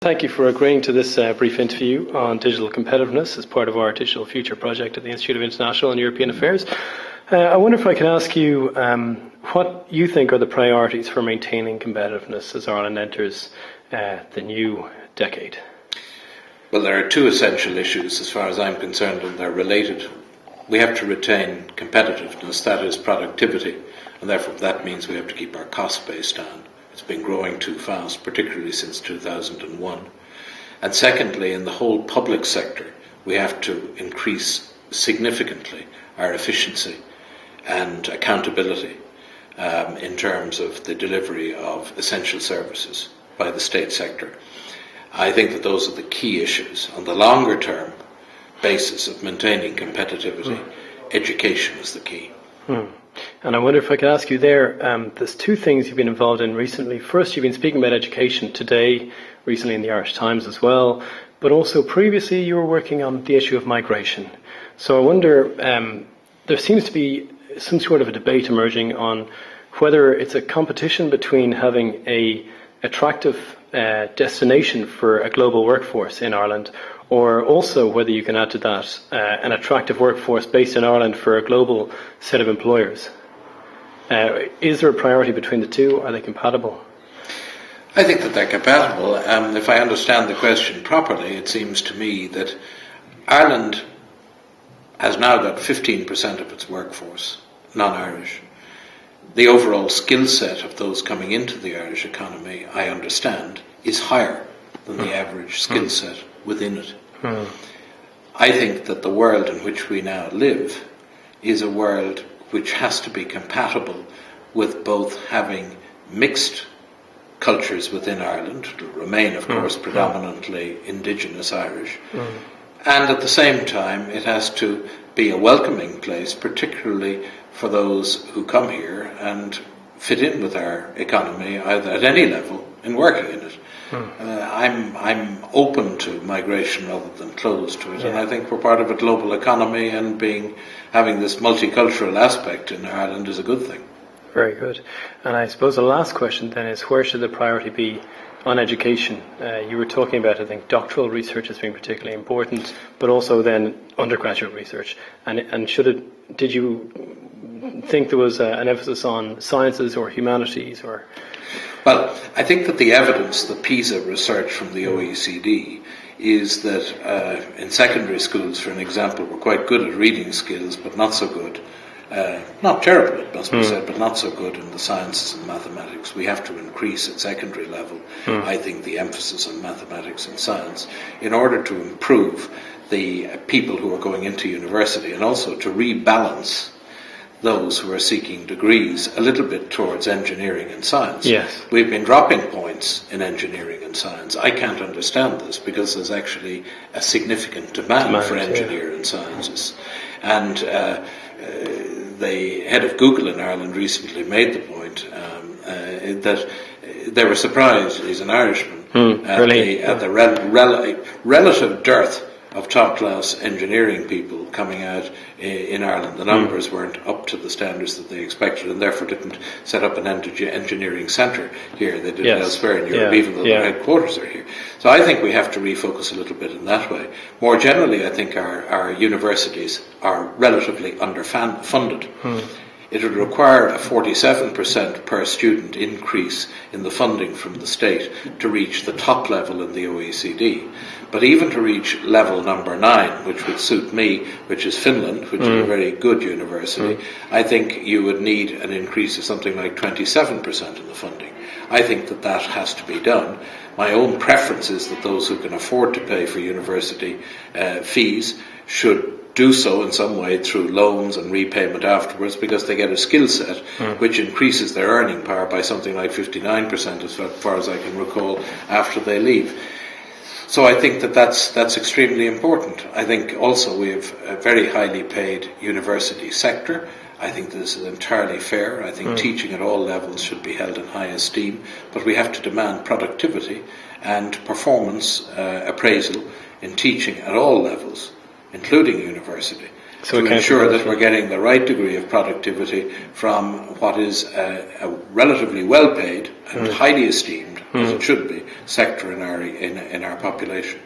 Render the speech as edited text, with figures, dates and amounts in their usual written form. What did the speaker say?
Thank you for agreeing to this brief interview on digital competitiveness as part of our Digital Future project at the Institute of International and European Affairs. I wonder if I can ask you what you think are the priorities for maintaining competitiveness as Ireland enters the new decade. Well, there are two essential issues as far as I'm concerned, and they're related. We have to retain competitiveness, that is productivity, and therefore that means we have to keep our cost base down. It's been growing too fast, particularly since 2001. And secondly, in the whole public sector, we have to increase significantly our efficiency and accountability in terms of the delivery of essential services by the state sector. I think that those are the key issues. On the longer term basis of maintaining competitivity, education is the key. And I wonder if I could ask you there's two things you've been involved in recently. First, you've been speaking about education today, recently in the Irish Times as well, but also previously you were working on the issue of migration. So I wonder, there seems to be some sort of a debate emerging on whether it's a competition between having an attractive destination for a global workforce in Ireland, or also whether you can add to that an attractive workforce based in Ireland for a global set of employers. Is there a priority between the two? Are they compatible? I think that they're compatible. If I understand the question properly, it seems to me that Ireland has now got 15% of its workforce non-Irish. The overall skill set of those coming into the Irish economy, I understand, is higher than the average skill set within it. I think that the world in which we now live is a world which has to be compatible with both having mixed cultures within Ireland, to remain, of course, predominantly indigenous Irish, and at the same time it has to be a welcoming place, particularly for those who come here and fit in with our economy, either at any level, in working in it. I'm open to migration rather than closed to it, and I think we're part of a global economy, and having this multicultural aspect in Ireland is a good thing. Very good. And I suppose the last question then is, where should the priority be on education? You were talking about, I think, doctoral research as being particularly important, but also then undergraduate research. And did you think there was an emphasis on sciences or humanities or? Well, I think that the evidence, the PISA research from the OECD, is that in secondary schools, for an example, we're quite good at reading skills, but not so good. Not terrible, it must be said, but not so good in the sciences and mathematics. We have to increase at secondary level, I think, the emphasis on mathematics and science in order to improve the people who are going into university, and also to rebalance those who are seeking degrees a little bit towards engineering and science. Yes. We've been dropping points in engineering and science. I can't understand this, because there's actually a significant demand for engineering and sciences. And the head of Google in Ireland recently made the point that they were surprised, he's an Irishman, at the relative dearth of top-class engineering people coming out in Ireland. The numbers weren't up to the standards that they expected, and therefore didn't set up an engineering centre here. They did it elsewhere in Europe, even though their headquarters are here. So I think we have to refocus a little bit in that way. More generally, I think our universities are relatively underfunded. It would require a 47% per student increase in the funding from the state to reach the top level in the OECD. But even to reach level number 9, which would suit me, which is Finland, which is a very good university, I think you would need an increase of something like 27% in the funding. I think that has to be done. My own preference is that those who can afford to pay for university fees should do so in some way through loans and repayment afterwards, because they get a skill set which increases their earning power by something like 59%, as far as I can recall, after they leave. So I think that's extremely important. I think also we have a very highly paid university sector. I think this is entirely fair. I think teaching at all levels should be held in high esteem, but we have to demand productivity and performance appraisal in teaching at all levels, including university. to ensure that we're getting the right degree of productivity from what is a relatively well-paid and highly esteemed, as it should be, sector in our population.